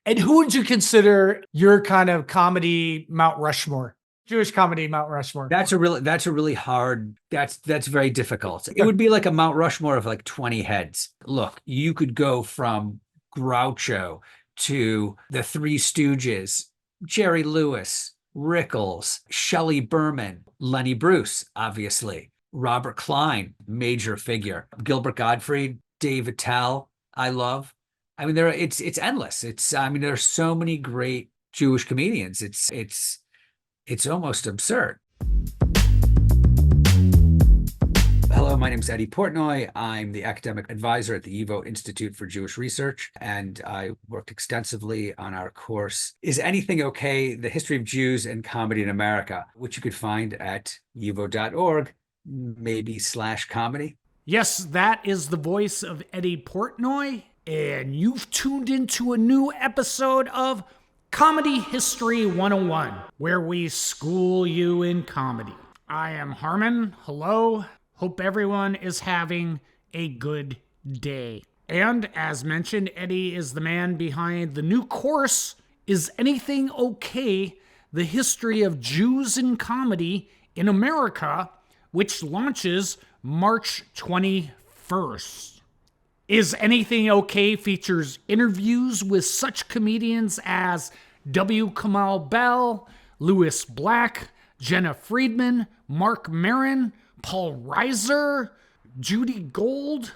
And who would you consider your kind of comedy Mount Rushmore? Jewish comedy Mount Rushmore. That's a really hard, that's very difficult. It would be like a Mount Rushmore of like 20 heads. Look, you could go from Groucho to the Three Stooges, Jerry Lewis, Rickles, Shelley Berman, Lenny Bruce, obviously, Robert Klein, major figure, Gilbert Gottfried, Dave Attell, I love. I mean, it's endless. I mean, there are so many great Jewish comedians. It's almost absurd. Hello, my name is Eddy Portney. I'm the academic advisor at the YIVO Institute for Jewish Research, and I worked extensively on our course, Is Anything Okay? The History of Jews and Comedy in America, which you could find at yivo.org, maybe/comedy. Yes, that is the voice of Eddy Portnoy, and you've tuned into a new episode of Comedy History 101, where we school you in comedy. I am Harmon. Hello. Hope everyone is having a good day. And as mentioned, Eddy is the man behind the new course, Is Anything Okay? The History of Jews in Comedy in America, which launches March 21st. Is Anything Okay features interviews with such comedians as W. Kamau Bell, Louis Black, Jenna Friedman, Mark Maron, Paul Reiser, Judy Gold.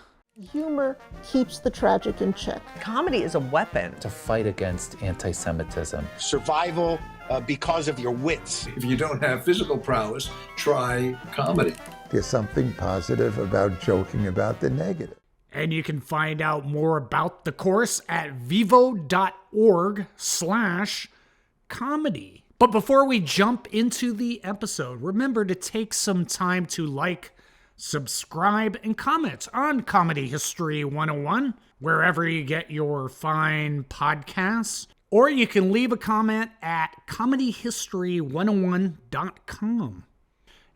Humor keeps the tragic in check. Comedy is a weapon to fight against anti-Semitism. Survival because of your wits. If you don't have physical prowess, try comedy. There's something positive about joking about the negative. And you can find out more about the course at vivo.org/comedy. But before we jump into the episode, remember to take some time to like, subscribe, and comment on Comedy History 101, wherever you get your fine podcasts. Or you can leave a comment at comedyhistory101.com.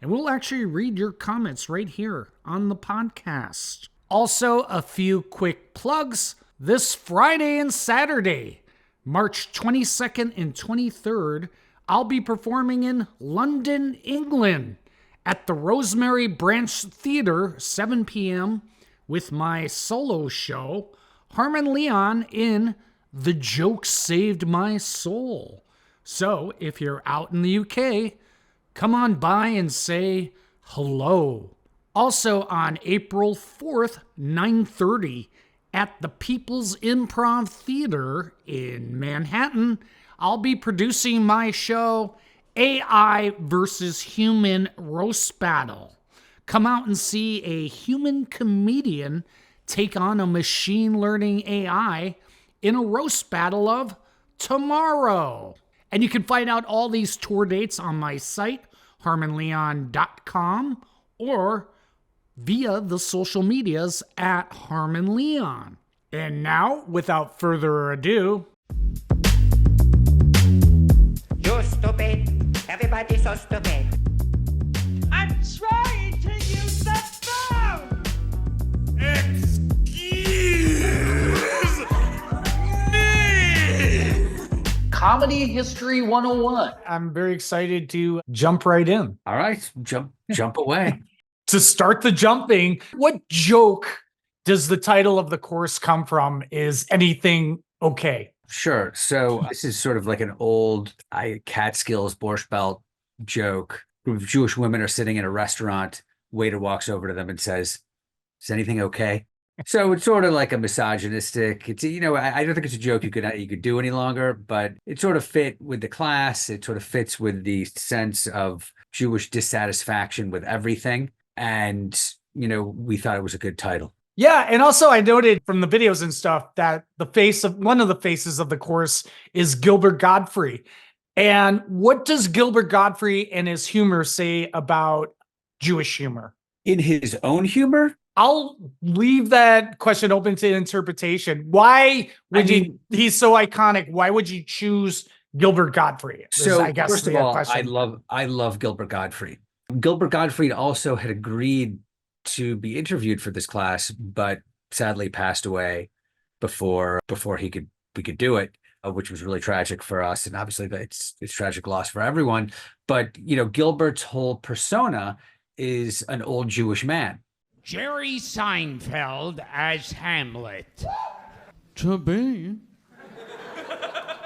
And we'll actually read your comments right here on the podcast. Also, a few quick plugs. This Friday and Saturday, March 22nd and 23rd, I'll be performing in London, England at the Rosemary Branch Theatre, 7 p.m. with my solo show, Harmon Leon in The Joke Saved My Soul. So, if you're out in the UK, come on by and say hello. Also on April 4th, 9:30, at the People's Improv Theater in Manhattan, I'll be producing my show, AI versus Human Roast Battle. Come out and see a human comedian take on a machine learning AI in a roast battle of tomorrow. And you can find out all these tour dates on my site, harmonleon.com, or via the social medias at Harmon Leon. And now, without further ado... You're stupid. Everybody's so stupid. I'm trying to use the phone! Excuse me! Comedy History 101. I'm very excited to jump right in. All right, jump away. To start the jumping, what joke does the title of the course come from? Is Anything Okay? Sure. So this is sort of like an old Catskills, Borscht Belt joke. A group of Jewish women are sitting in a restaurant. Waiter walks over to them and says, "Is anything okay?" So it's sort of like a misogynistic. It's, I don't think it's a joke you could do any longer, but it sort of fit with the class. It sort of fits with the sense of Jewish dissatisfaction with everything. And, we thought it was a good title. Yeah, and also I noted from the videos and stuff that one of the faces of the course is Gilbert Gottfried. And what does Gilbert Gottfried and his humor say about Jewish humor? In his own humor? I'll leave that question open to interpretation. Why would he's so iconic, why would you choose Gilbert Gottfried? So first of all, I love Gilbert Gottfried. Gilbert Gottfried also had agreed to be interviewed for this class, but sadly passed away before we could do it. which was really tragic for us. And obviously it's tragic loss for everyone. But, Gilbert's whole persona is an old Jewish man. Jerry Seinfeld as Hamlet. To be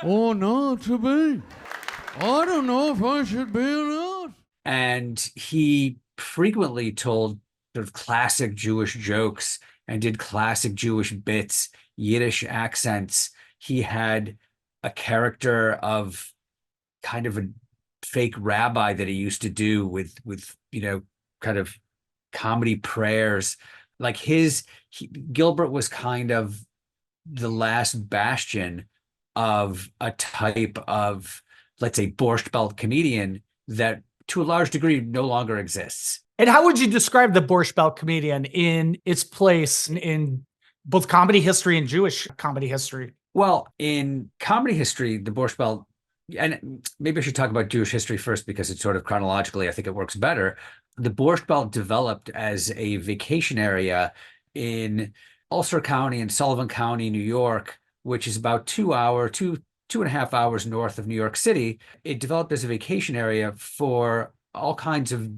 or not to be. I don't know if I should be or not. And he frequently told sort of classic Jewish jokes and did classic Jewish bits, Yiddish accents. He had a character of kind of a fake rabbi that he used to do with kind of comedy prayers. Like Gilbert was kind of the last bastion of a type of, let's say, Borscht Belt comedian that to a large degree no longer exists. And how would you describe the Borscht Belt comedian in its place in both comedy history and Jewish comedy history? Well, in comedy history, the Borscht Belt, and maybe I should talk about Jewish history first because it's sort of chronologically, I think it works better. The Borscht Belt developed as a vacation area in Ulster County and Sullivan County, New York, which is about 2.5 hours north of New York City. It developed as a vacation area for all kinds of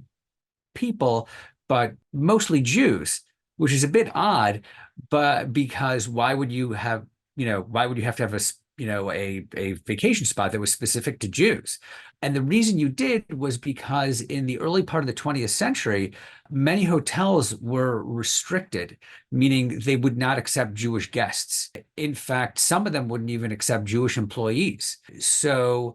people, but mostly Jews, which is a bit odd. But because why would you have to have a vacation spot that was specific to Jews? And the reason you did was because in the early part of the 20th century, many hotels were restricted, meaning they would not accept Jewish guests. In fact, some of them wouldn't even accept Jewish employees. So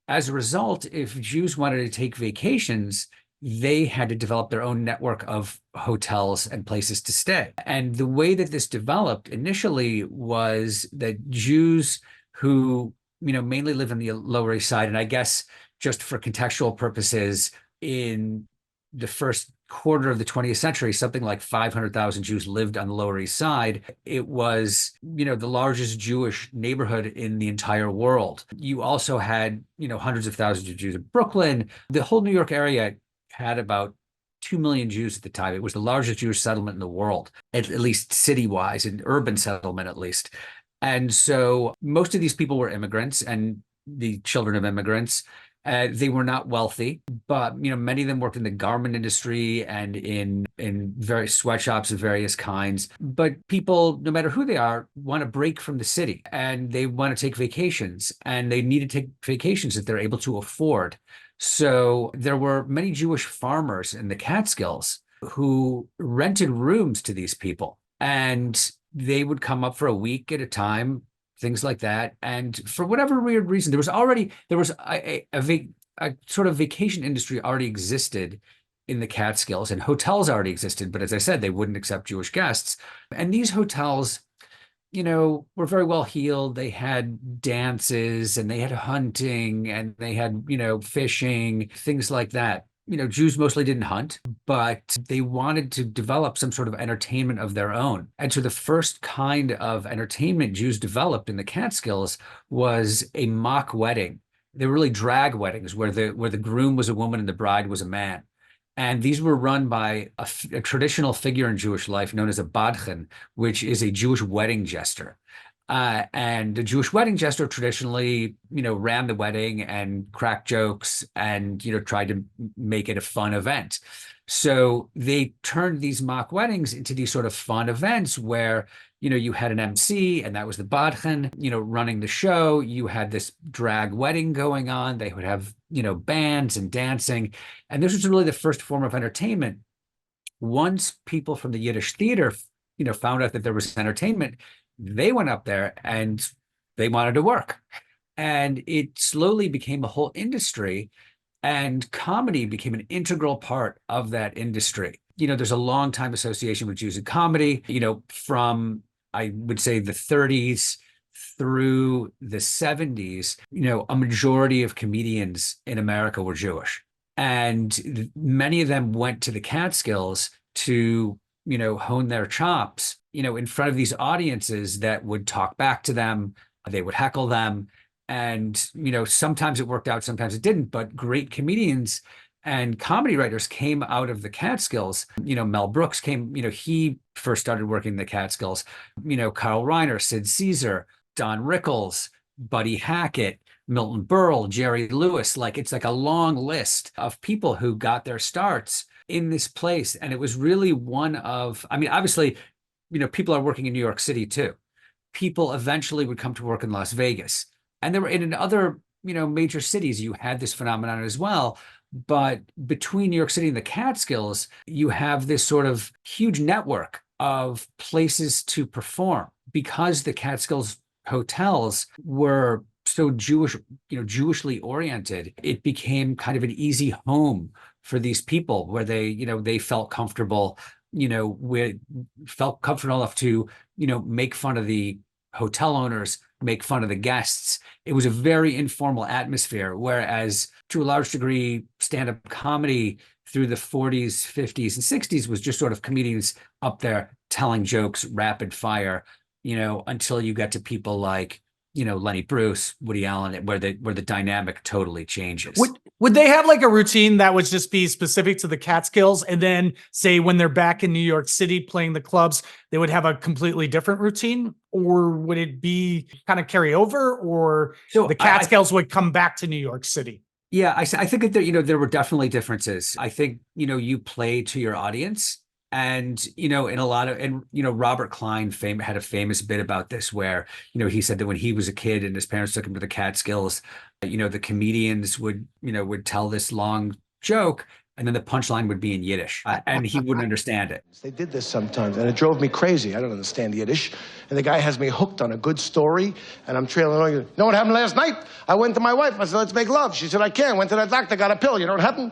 as a result, if Jews wanted to take vacations, they had to develop their own network of hotels and places to stay. And the way that this developed initially was that Jews who, mainly live in the Lower East Side, and I guess just for contextual purposes, in the first quarter of the 20th century, something like 500,000 Jews lived on the Lower East Side. It was, the largest Jewish neighborhood in the entire world. You also had, hundreds of thousands of Jews in Brooklyn. The whole New York area had about 2 million Jews at the time. It was the largest Jewish settlement in the world, at least city-wise, an urban settlement at least. And so most of these people were immigrants and the children of immigrants. They were not wealthy, but many of them worked in the garment industry and in various sweatshops of various kinds. But people, no matter who they are, want to break from the city and they want to take vacations, and they need to take vacations that they're able to afford. So there were many Jewish farmers in the Catskills who rented rooms to these people, and they would come up for a week at a time, things like that. And for whatever weird reason, there was a sort of vacation industry already existed in the Catskills, and hotels already existed. But as I said, they wouldn't accept Jewish guests. And these hotels, were very well heeled. They had dances and they had hunting and they had, fishing, things like that. Jews mostly didn't hunt, but they wanted to develop some sort of entertainment of their own. And so the first kind of entertainment Jews developed in the Catskills was a mock wedding. They were really drag weddings where the groom was a woman and the bride was a man. And these were run by a traditional figure in Jewish life known as a badchen, which is a Jewish wedding jester. And the Jewish wedding jester traditionally, ran the wedding and cracked jokes and, tried to make it a fun event. So they turned these mock weddings into these sort of fun events where, you had an MC and that was the badchen, running the show. You had this drag wedding going on. They would have, bands and dancing. And this was really the first form of entertainment. Once people from the Yiddish theater, found out that there was entertainment, they went up there and they wanted to work. And it slowly became a whole industry, and comedy became an integral part of that industry. There's a long time association with Jews and comedy, from, I would say, the 30s through the 70s, a majority of comedians in America were Jewish. And many of them went to the Catskills to, hone their chops, in front of these audiences that would talk back to them. They would heckle them. And, sometimes it worked out, sometimes it didn't. But great comedians and comedy writers came out of the Catskills. Mel Brooks came, he first started working in the Catskills. Carl Reiner, Sid Caesar, Don Rickles, Buddy Hackett, Milton Berle, Jerry Lewis. Like, it's like a long list of people who got their starts in this place. And it was really one of, I mean, obviously, people are working in New York City too. People eventually would come to work in Las Vegas. And there were in other, major cities, you had this phenomenon as well. But between New York City and the Catskills, you have this sort of huge network of places to perform because the Catskills hotels were so Jewishly oriented. It became kind of an easy home for these people where they felt comfortable, felt comfortable enough to, make fun of the hotel owners, make fun of the guests. It was a very informal atmosphere, whereas to a large degree, stand-up comedy through the 40s, 50s, and 60s was just sort of comedians up there telling jokes rapid fire, until you get to people like, Lenny Bruce, Woody Allen, where the dynamic totally changes. Would they have like a routine that would just be specific to the Catskills, and then say when they're back in New York City playing the clubs, they would have a completely different routine? Or would it be kind of carry over, or so the Catskills would come back to New York City? Yeah, I think that there were definitely differences. I think, you play to your audience. And, in a lot of, Robert Klein had a famous bit about this where, he said that when he was a kid and his parents took him to the Catskills, the comedians would tell this long joke, and then the punchline would be in Yiddish, and he wouldn't understand it. They did this sometimes, and it drove me crazy. I don't understand Yiddish. And the guy has me hooked on a good story, and I'm trailing on. You know what happened last night? I went to my wife. I said, let's make love. She said, I can't. Went to the doctor, got a pill. You know what happened?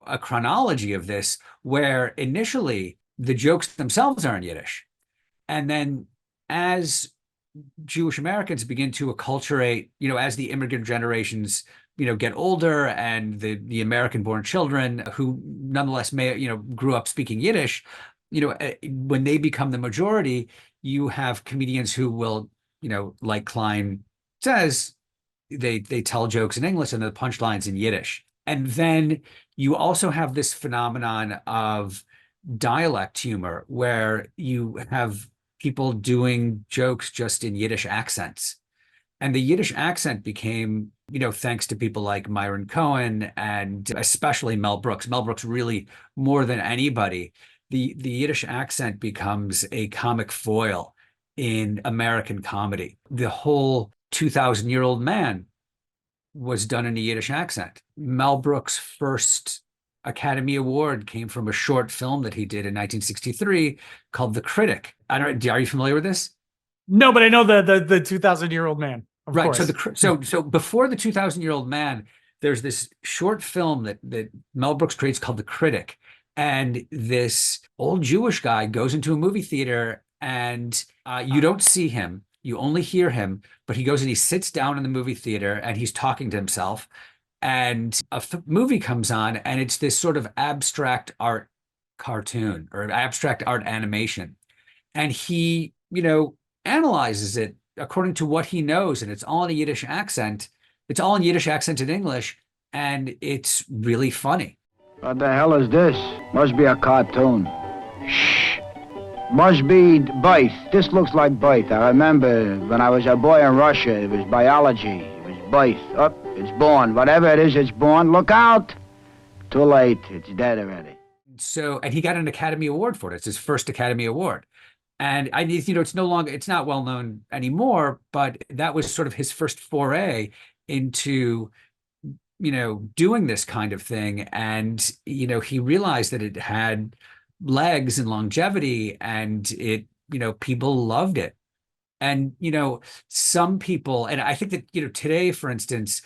A chronology of this where initially the jokes themselves are in Yiddish. And then as Jewish Americans begin to acculturate, as the immigrant generations, get older, and the American-born children who nonetheless grew up speaking Yiddish, when they become the majority, you have comedians who will, like Klein says, they tell jokes in English and the punchlines in Yiddish. And then you also have this phenomenon of dialect humor where you have people doing jokes just in Yiddish accents. And the Yiddish accent became, thanks to people like Myron Cohen and especially Mel Brooks. Mel Brooks really, more than anybody, the Yiddish accent becomes a comic foil in American comedy. The whole 2,000-Year-Old Man was done in a Yiddish accent. Mel Brooks' first Academy Award came from a short film that he did in 1963 called The Critic. Are you familiar with this? No, but I know the 2,000-Year-Old Man. Right. Course. So before the 2,000-Year-Old Man, there's this short film that Mel Brooks creates called The Critic. And this old Jewish guy goes into a movie theater, and you don't see him. You only hear him, but he goes and he sits down in the movie theater and he's talking to himself. And a movie comes on, and it's this sort of abstract art cartoon or abstract art animation. And he, analyzes it according to what he knows. And it's all in a Yiddish accent. It's all in Yiddish accent in English. And it's really funny. What the hell is this? Must be a cartoon. Shh. Must be birth. This looks like birth. I remember when I was a boy in Russia, it was biology. It was birth. Up, it's born. Whatever it is, it's born. Look out. Too late. It's dead already. So, and he got an Academy Award for it. It's his first Academy Award. And it's not well known anymore, but that was sort of his first foray into, doing this kind of thing. And, he realized that it had legs and longevity, and it, people loved it. And, some people, and I think that, today, for instance,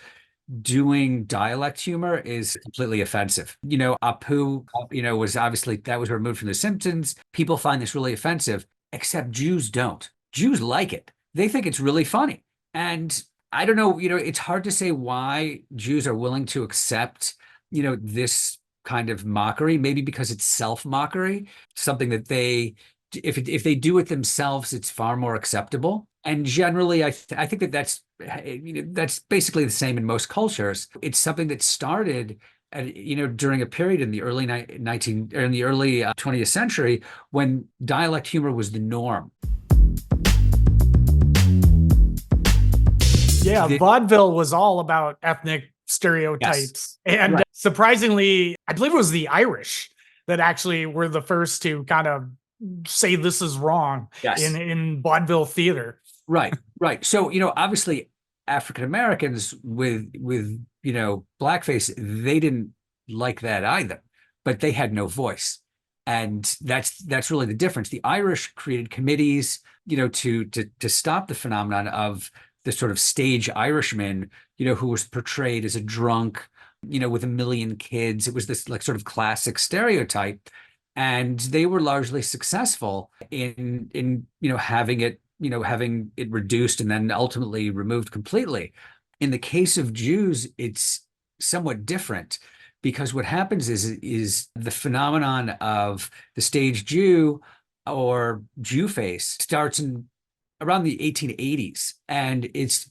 doing dialect humor is completely offensive. Apu, was obviously, that was removed from The Simpsons. People find this really offensive, except Jews don't. Jews like it. They think it's really funny. And I don't know, it's hard to say why Jews are willing to accept, this kind of mockery, maybe because it's self-mockery, something that if they do it themselves, it's far more acceptable. And generally, I think that's basically the same in most cultures. It's something that started during a period in the early 20th century when dialect humor was the norm. Yeah, The- vaudeville was all about ethnic stereotypes. And Right. surprisingly, I believe it was the Irish that actually were the first to kind of say this is wrong Yes. in vaudeville theater. Right, right. So, obviously African Americans with blackface, they didn't like that either, but they had no voice. And that's really the difference. The Irish created committees, to stop the phenomenon of the sort of stage Irishman, who was portrayed as a drunk, with a million kids. It was this like sort of classic stereotype. And they were largely successful in having it reduced and then ultimately removed completely. In the case of Jews, it's somewhat different, because what happens is the phenomenon of the stage Jew or Jew face starts in around the 1880s, and it's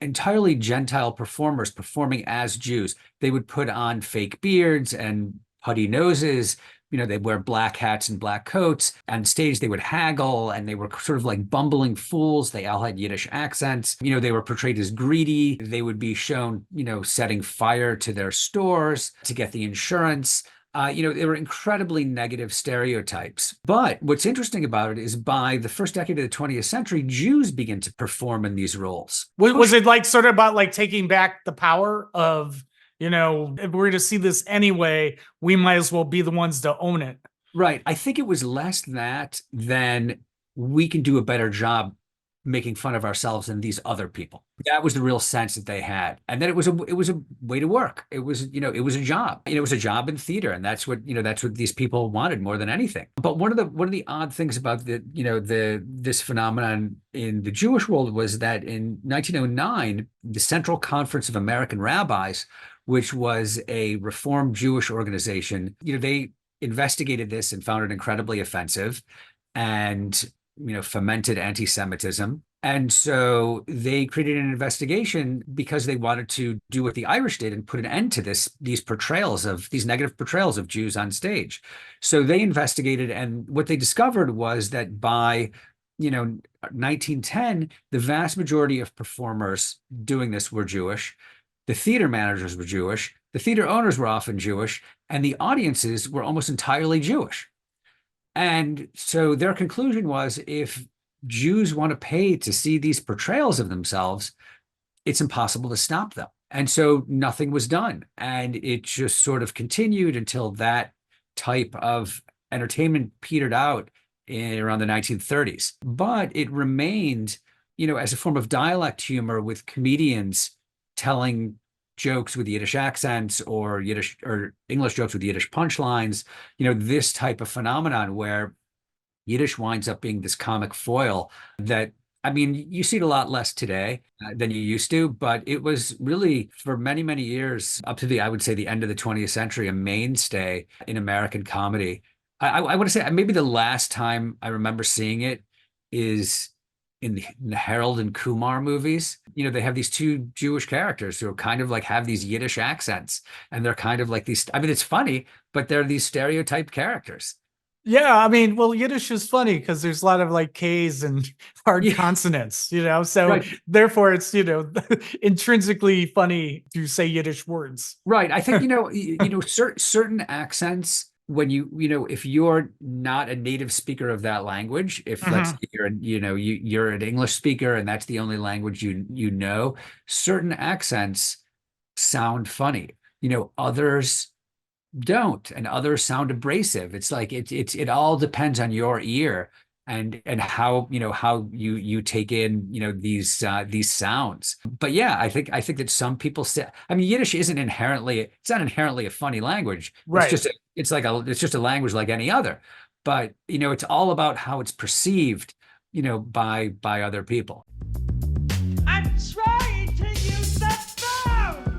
entirely Gentile performers performing as Jews. They would put on fake beards and putty noses. They'd wear black hats and black coats. On stage, they would haggle, and they were sort of like bumbling fools. They all had Yiddish accents. They were portrayed as greedy. They would be shown, setting fire to their stores to get the insurance. They were incredibly negative stereotypes. But what's interesting about it is by the first decade of the 20th century, Jews begin to perform in these roles. Was it like sort of about like taking back the power of, if we're to see this anyway, we might as well be the ones to own it? Right. I think it was less that than we can do a better job making fun of ourselves than these other people. That was the real sense that they had. And then it was a way to work. It was, it was a job. It was a job in theater. And that's what these people wanted more than anything. But one of the odd things about this phenomenon in the Jewish world was that in 1909, the Central Conference of American Rabbis, which was a Reform Jewish organization, they investigated this and found it incredibly offensive and, fomented anti-Semitism. And so they created an investigation because they wanted to do what the Irish did and put an end to these negative portrayals of Jews on stage. So they investigated, and what they discovered was that by 1910, the vast majority of performers doing this were Jewish. The theater managers were Jewish. The theater owners were often Jewish, and the audiences were almost entirely Jewish. And so their conclusion was, if Jews want to pay to see these portrayals of themselves, it's impossible to stop them. And so nothing was done. And it just sort of continued until that type of entertainment petered out around the 1930s. But it remained, as a form of dialect humor, with comedians telling jokes with Yiddish accents or Yiddish or English jokes with Yiddish punchlines, this type of phenomenon where Yiddish winds up being this comic foil that, you see it a lot less today than you used to, but it was really for many, many years up to I would say the end of the 20th century, a mainstay in American comedy. I want to say maybe the last time I remember seeing it is in the Harold and Kumar movies. They have these two Jewish characters who are kind of like have these Yiddish accents, and they're kind of like these, it's funny, but they're these stereotyped characters. Yeah, well, Yiddish is funny because there's a lot of like K's and hard consonants, so right. Therefore it's, intrinsically funny to say Yiddish words. Right. I think, certain accents, when if you're not a native speaker of that language, if let's say you're an English speaker and that's the only language you know, certain accents sound funny. Others don't, and others sound abrasive. It's like it all depends on your ear and how you take in these sounds. But yeah, I think that some people say, Yiddish isn't inherently a funny language. Right. It's just a language like any other. But it's all about how it's perceived by other people. I'm trying to use the phone.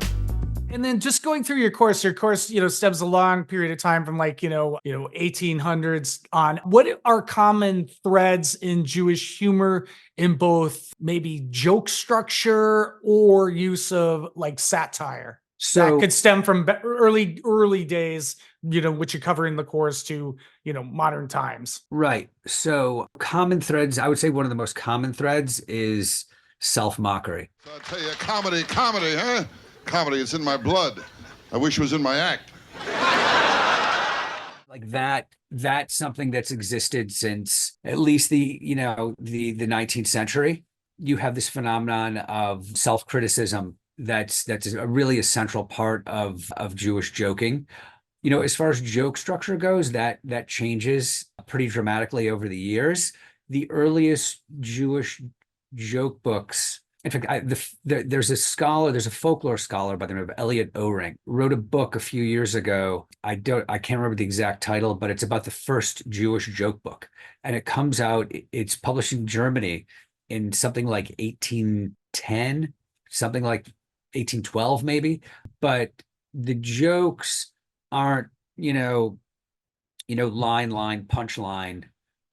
And then just going through your course stems a long period of time from 1800s on. What are common threads in Jewish humor in both maybe joke structure or use of like satire? So that could stem from early days, which you cover in the course, to, modern times. Right. So common threads, I would say one of the most common threads is self-mockery. So I tell you, comedy, huh? Comedy, it's in my blood. I wish it was in my act. Like that's something that's existed since at least the 19th century. You have this phenomenon of self-criticism that's really a central part of Jewish joking. As far as joke structure goes, that changes pretty dramatically over the years. The earliest Jewish joke books, in fact, there's a folklore scholar by the name of Elliot O-Ring, wrote a book a few years ago. I can't remember the exact title, but it's about the first Jewish joke book. And it comes out, it's published in Germany in something like 1810, something like 1812 maybe. But the jokes aren't, line, punchline,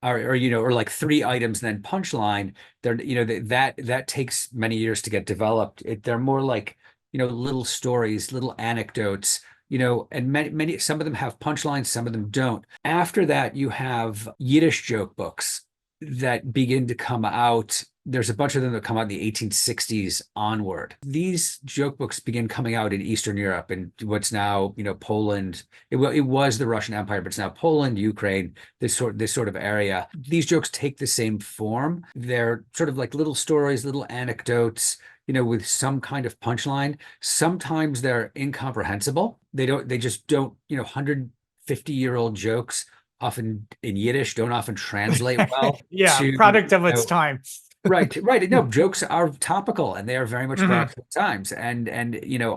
or like 3 items and then punchline. They're, that takes many years to get developed. They're more like, little stories, little anecdotes, and many, some of them have punchlines, some of them don't. After that, you have Yiddish joke books that begin to come out. There's a bunch of them that come out in the 1860s onward. These joke books begin coming out in Eastern Europe and what's now, Poland. It was the Russian Empire, but it's now Poland, Ukraine, this sort of area. These jokes take the same form. They're sort of like little stories, little anecdotes, with some kind of punchline. Sometimes they're incomprehensible. They just don't, 150-year-old jokes, often in Yiddish, don't often translate well. Yeah, product of its time. Right. No, jokes are topical and they are very much product of times. And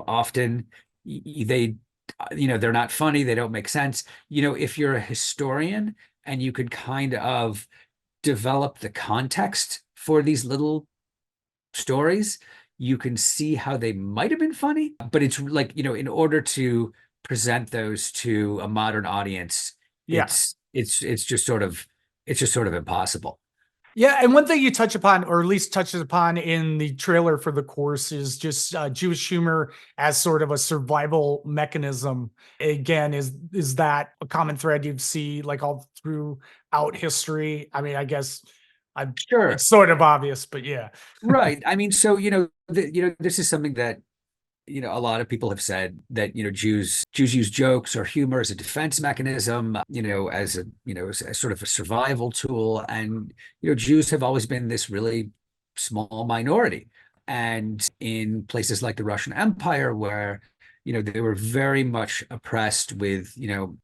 often they're not funny. They don't make sense. If you're a historian and you could kind of develop the context for these little stories, you can see how they might have been funny. But it's like, in order to present those to a modern audience, it's just sort of impossible. Yeah, and one thing you touch upon, or at least touches upon in the trailer for the course, is just Jewish humor as sort of a survival mechanism. Again, is that a common thread you'd see like all throughout history? I mean, I guess I'm sure it's sort of obvious, but yeah. Right. I mean, so this is something that a lot of people have said that Jews use jokes or humor as a defense mechanism, as a sort of a survival tool, and Jews have always been this really small minority, and in places like the Russian Empire where they were very much oppressed with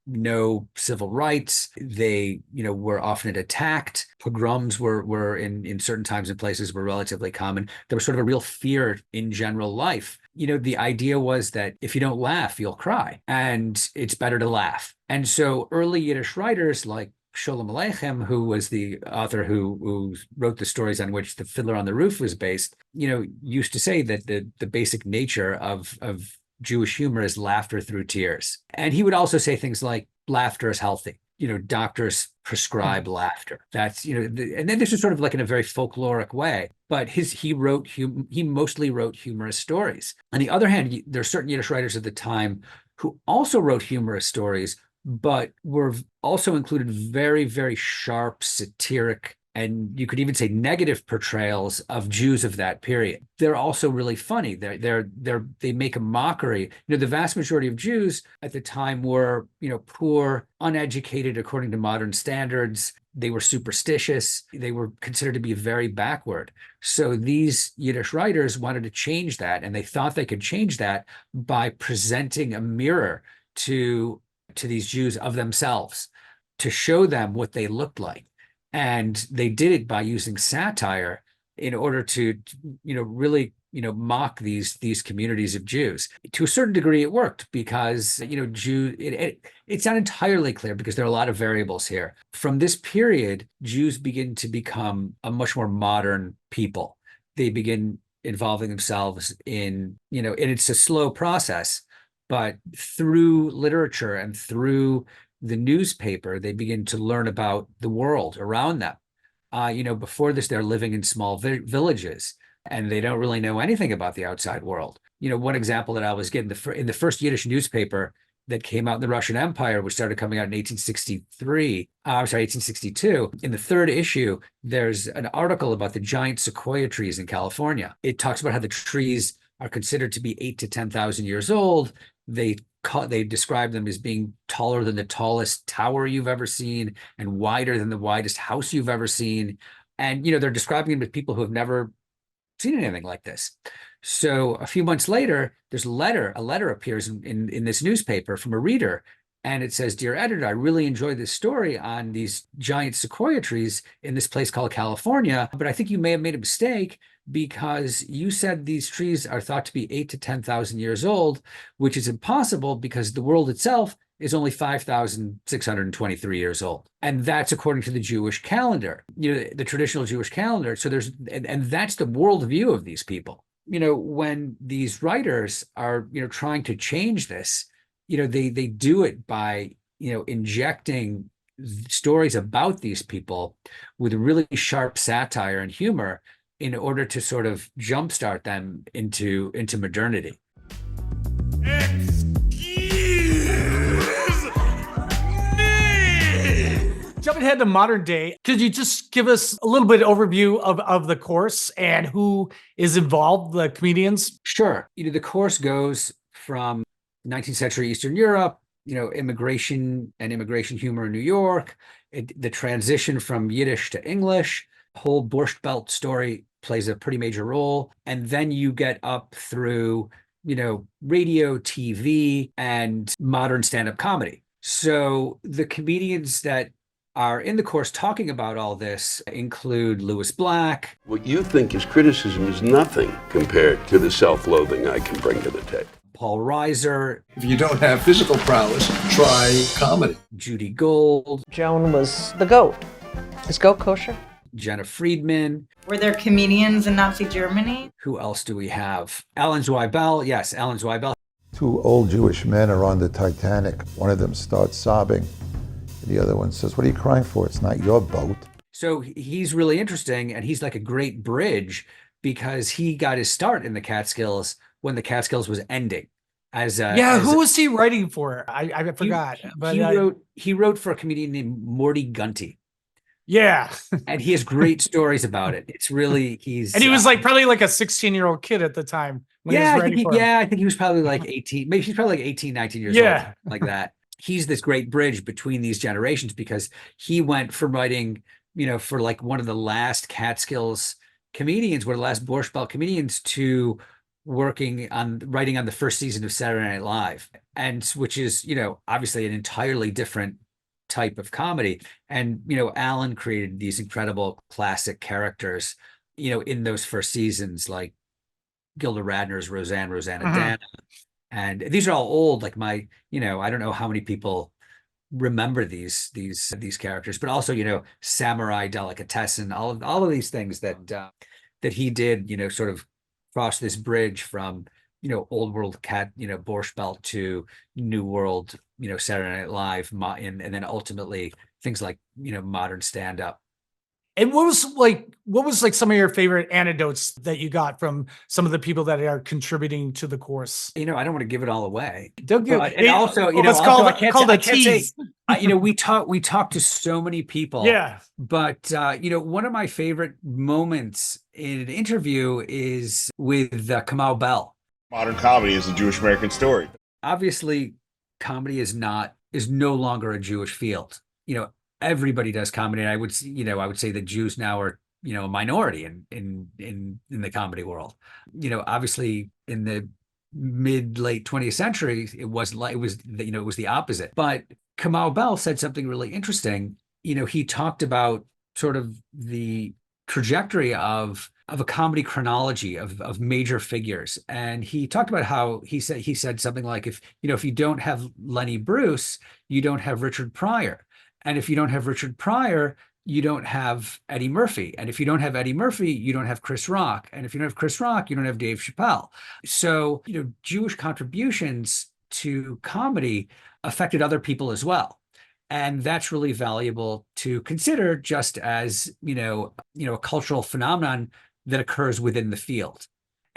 no civil rights. They were often attacked. Pogroms were in certain times and places were relatively common. There was sort of a real fear in general life. The idea was that if you don't laugh, you'll cry, and it's better to laugh. And so early Yiddish writers like Sholem Aleichem, who was the author who wrote the stories on which The Fiddler on the Roof was based, used to say that the basic nature of Jewish humor is laughter through tears. And he would also say things like laughter is healthy. Doctors prescribe laughter. That's, and then this is sort of like in a very folkloric way, but he mostly wrote humorous stories. On the other hand, there are certain Yiddish writers at the time who also wrote humorous stories, but were also included very, very sharp, satiric, and you could even say negative portrayals of Jews of that period. They're also really funny. They make a mockery. The vast majority of Jews at the time were, poor, uneducated according to modern standards. They were superstitious. They were considered to be very backward. So these Yiddish writers wanted to change that, and they thought they could change that by presenting a mirror to these Jews of themselves, to show them what they looked like. And they did it by using satire in order to, really, mock these communities of Jews. To a certain degree, it worked because, it's not entirely clear because there are a lot of variables here. From this period, Jews begin to become a much more modern people. They begin involving themselves in, and it's a slow process, but through literature and through the newspaper, they begin to learn about the world around them. Before this, they're living in small villages and they don't really know anything about the outside world. One example that I was getting, in the first Yiddish newspaper that came out in the Russian Empire, which started coming out in 1862. In the third issue, there's an article about the giant sequoia trees in California. It talks about how the trees are considered to be 8 to 10,000 years old. They describe them as being taller than the tallest tower you've ever seen and wider than the widest house you've ever seen. And, they're describing them as people who have never seen anything like this. So a few months later, there's a letter appears in this newspaper from a reader. And it says, "Dear editor, I really enjoyed this story on these giant sequoia trees in this place called California, but I think you may have made a mistake because you said these trees are thought to be 8 to 10,000 years old, which is impossible because the world itself is only 5,623 years old." And that's according to the Jewish calendar, the traditional Jewish calendar. So and that's the worldview of these people. When these writers are, trying to change this, they do it by, injecting stories about these people with really sharp satire and humor in order to sort of jumpstart them into modernity. Jumping ahead to modern day, could you just give us a little bit of overview of the course and who is involved, the comedians? Sure. The course goes from 19th century Eastern Europe, immigration and immigration humor in New York, the transition from Yiddish to English, the whole Borscht Belt story plays a pretty major role. And then you get up through, radio, TV, and modern stand-up comedy. So the comedians that are in the course talking about all this include Lewis Black. What you think is criticism is nothing compared to the self-loathing I can bring to the table. Paul Reiser. If you don't have physical prowess, try comedy. Judy Gold. Joan was the goat. Is goat kosher? Jenna Friedman. Were there comedians in Nazi Germany? Who else do we have? Alan Zweibel. Yes, Alan Zweibel. 2 old Jewish men are on the Titanic. One of them starts sobbing. The other one says, "What are you crying for? It's not your boat." So he's really interesting, and he's like a great bridge because he got his start in the Catskills when the Catskills was ending. Who was he writing for? I forgot. He wrote for a comedian named Morty Gunty. Yeah. And he has great stories about it. It's really, and he was probably like a 16-year-old kid at the time. I think he was probably like 18. Maybe he's probably like 18, 19 years old, like that. He's this great bridge between these generations because he went from writing, for like one of the last Catskills comedians, one of the last Borscht Belt comedians, to writing on the first season of Saturday Night Live, and which is, obviously an entirely different type of comedy. And, Alan created these incredible classic characters, in those first seasons, like Gilda Radner's Rosanna Dana. And these are all old, like I don't know how many people remember these characters, but also, Samurai Delicatessen, all of these things that he did, sort of cross this bridge from, old world Borscht Belt to new world, Saturday Night Live, and then ultimately things like, modern stand-up. And what was some of your favorite anecdotes that you got from some of the people that are contributing to the course? I don't want to give it all away. Don't give it. And also, it's called a tease. We talk to so many people. Yeah. But one of my favorite moments in an interview is with Kamau Bell. Modern comedy is a Jewish American story. Obviously, comedy is no longer a Jewish field. Everybody does comedy. And I would say that Jews now are, a minority in the comedy world. Obviously in the late 20th century, it was the opposite. But Kamau Bell said something really interesting. He talked about sort of the trajectory of a comedy chronology of major figures. And he talked about how he said something like, if you don't have Lenny Bruce, you don't have Richard Pryor. And if you don't have Richard Pryor, you don't have Eddie Murphy. And if you don't have Eddie Murphy, you don't have Chris Rock. And if you don't have Chris Rock, you don't have Dave Chappelle. So, Jewish contributions to comedy affected other people as well. And that's really valuable to consider just as, a cultural phenomenon that occurs within the field.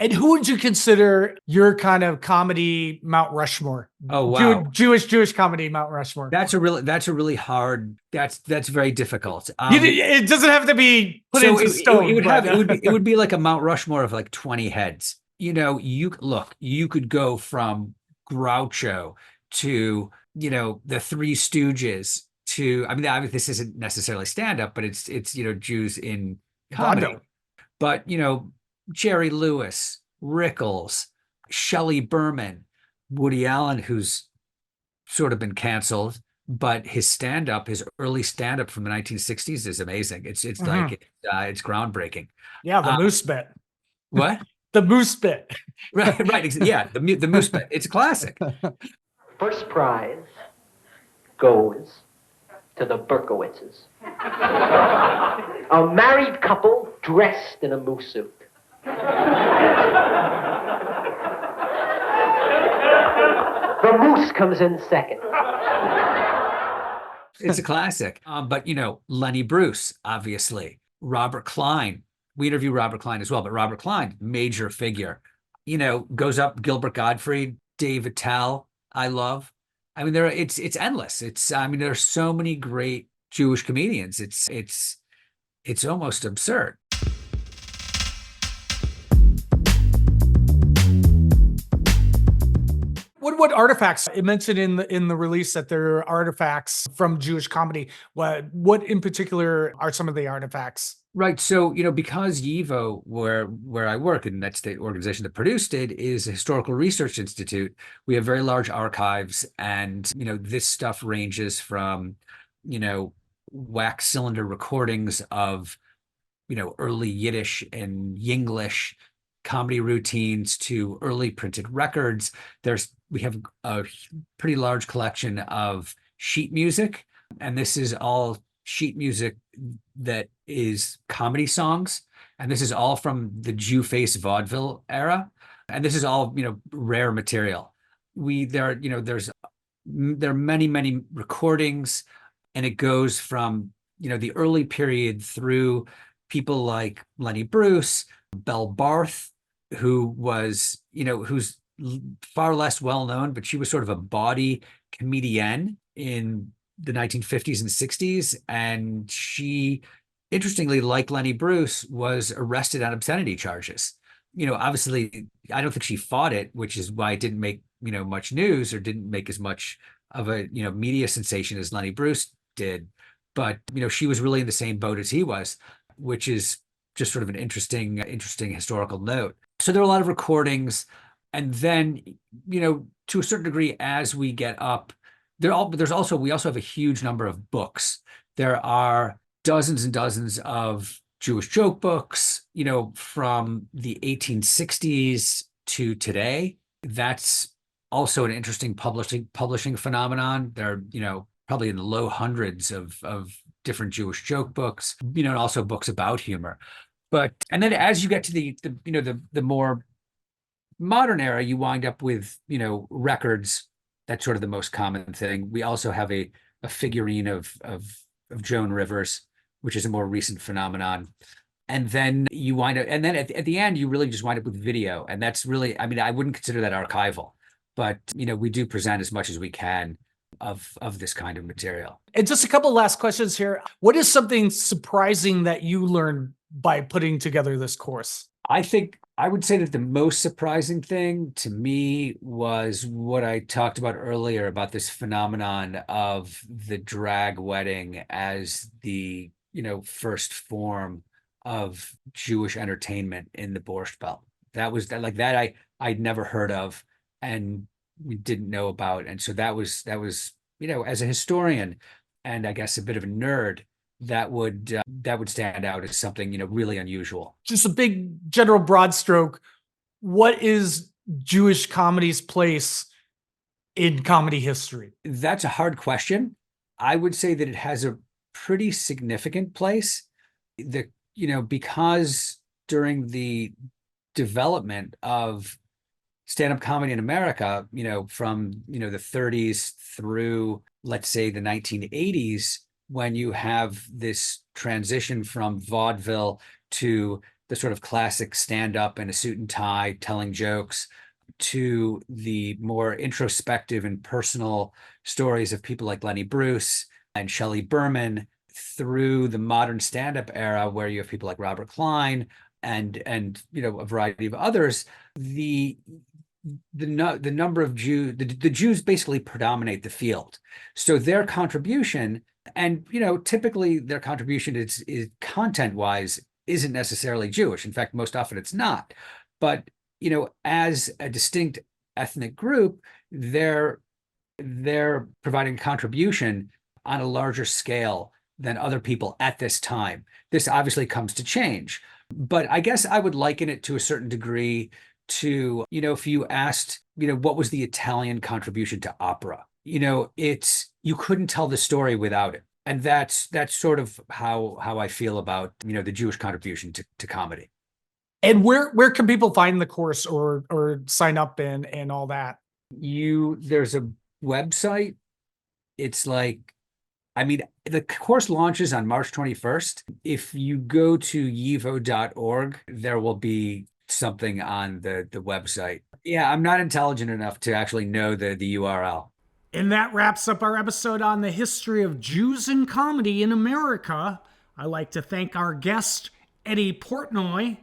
And who would you consider your kind of comedy Mount Rushmore? Oh, wow. Jewish comedy Mount Rushmore. That's a really hard, that's very difficult. It doesn't have to be put into stone. It would be like a Mount Rushmore of like 20 heads. You know, you could go from Groucho to, you know, the Three Stooges to, I mean, this isn't necessarily stand-up, but it's, you know, Jews in comedy. Bondo. But, you know, Jerry Lewis, Rickles, Shelley Berman, Woody Allen, who's sort of been canceled, but his early stand-up from the 1960s is amazing. It's like, it's groundbreaking. Yeah, the moose bit. What? The moose bit. Right. Yeah, the moose bit. It's a classic. First prize goes to the Berkowitzes. A married couple dressed in a moose suit. The moose comes in second. It's a classic. But, you know, Lenny Bruce, obviously. Robert Klein. We interview Robert Klein as well, but Robert Klein, major figure. You know, goes up Gilbert Gottfried, Dave Attell, I love. I mean, it's endless. There are so many great Jewish comedians. It's almost absurd. What artifacts? It mentioned in the release that there are artifacts from Jewish comedy. What in particular are some of the artifacts? Right. So, you know, because YIVO, where I work, and that's the organization that produced it, is a historical research institute, we have very large archives. And, you know, this stuff ranges from, you know, wax cylinder recordings of, you know, early Yiddish and Yinglish comedy routines to early printed records. We have a pretty large collection of sheet music, and this is all sheet music that is comedy songs, and this is all from the Jew face vaudeville era, and this is all, you know, rare material. There are many recordings, and it goes from, you know, the early period through people like Lenny Bruce, Belle Barth, who was, you know, who's far less well known, but she was sort of a bawdy comedienne in the 1950s and 60s. And she, interestingly, like Lenny Bruce, was arrested on obscenity charges. You know, obviously, I don't think she fought it, which is why it didn't make, you know, much news or didn't make as much of a, you know, media sensation as Lenny Bruce did. But, you know, she was really in the same boat as he was, which is just sort of an interesting historical note. So there are a lot of recordings. And then, you know, to a certain degree, as we get up, we also have a huge number of books. There are dozens and dozens of Jewish joke books, you know, from the 1860s to today. That's also an interesting publishing phenomenon. There are, you know, probably in the low hundreds of different Jewish joke books, you know, and also books about humor. And then as you get to the more modern era, you wind up with, you know, records. That's sort of the most common thing. We also have a figurine of Joan Rivers, which is a more recent phenomenon. And then you wind up, and then at the end, you really just wind up with video. And that's really, I mean, I wouldn't consider that archival, but, you know, we do present as much as we can of this kind of material. And just a couple last questions here. What is something surprising that you learned by putting together this course? I think I would say that the most surprising thing to me was what I talked about earlier about this phenomenon of the drag wedding as the, you know, first form of Jewish entertainment in the Borscht Belt. That was like that I'd never heard of and we didn't know about. And so that was, you know, as a historian and I guess a bit of a nerd, that would stand out as something, you know, really unusual. Just a big general broad stroke. What is Jewish comedy's place in comedy history? That's a hard question. I would say that it has a pretty significant place. You know, because during the development of stand-up comedy in America, you know, from, you know, the 30s through, let's say, the 1980s, when you have this transition from vaudeville to the sort of classic stand-up in a suit and tie telling jokes, to the more introspective and personal stories of people like Lenny Bruce and Shelley Berman, through the modern stand-up era where you have people like Robert Klein and a variety of others. The number of Jews, the Jews basically predominate the field. So their contribution, and typically their contribution is content-wise isn't necessarily Jewish. In fact, most often it's not. But as a distinct ethnic group, they're providing contribution on a larger scale than other people at this time. This obviously comes to change, but I guess I would liken it to a certain degree to, if you asked, what was the Italian contribution to opera? You couldn't tell the story without it. And that's sort of how I feel about, the Jewish contribution to comedy. And where can people find the course or sign up and all that? There's a website. It's the course launches on March 21st. If you go to yivo.org, there will be something on the website. Yeah, I'm not intelligent enough to actually know the URL. And that wraps up our episode on the history of Jews in comedy in America. I'd like to thank our guest, Eddy Portney.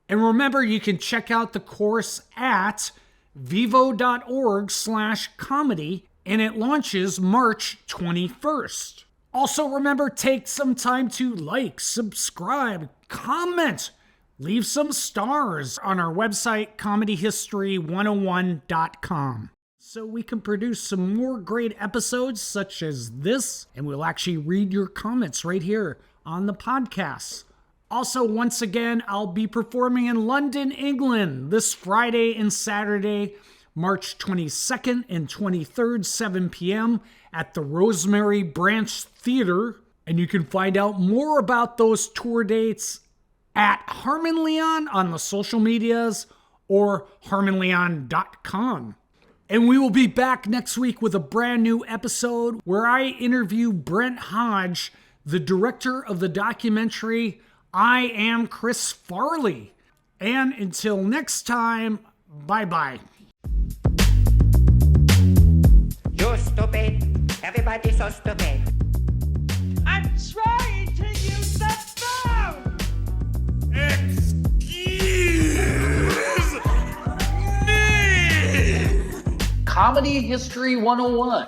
And remember, you can check out the course at vivo.org/comedy, and it launches March 21st. Also, remember, take some time to like, subscribe, comment, leave some stars on our website, comedyhistory101.com. So we can produce some more great episodes such as this, and we'll actually read your comments right here on the podcast. Also, once again, I'll be performing in London, England this Friday and Saturday, March 22nd and 23rd, 7 p.m. at the Rosemary Branch Theater. And you can find out more about those tour dates at Harmon Leon on the social medias or harmonleon.com. And we will be back next week with a brand new episode where I interview Brent Hodge, the director of the documentary I Am Chris Farley. And until next time, bye-bye. You're stupid. Everybody's so stupid. I'm trying to use the phone! Excuse me! Comedy History 101.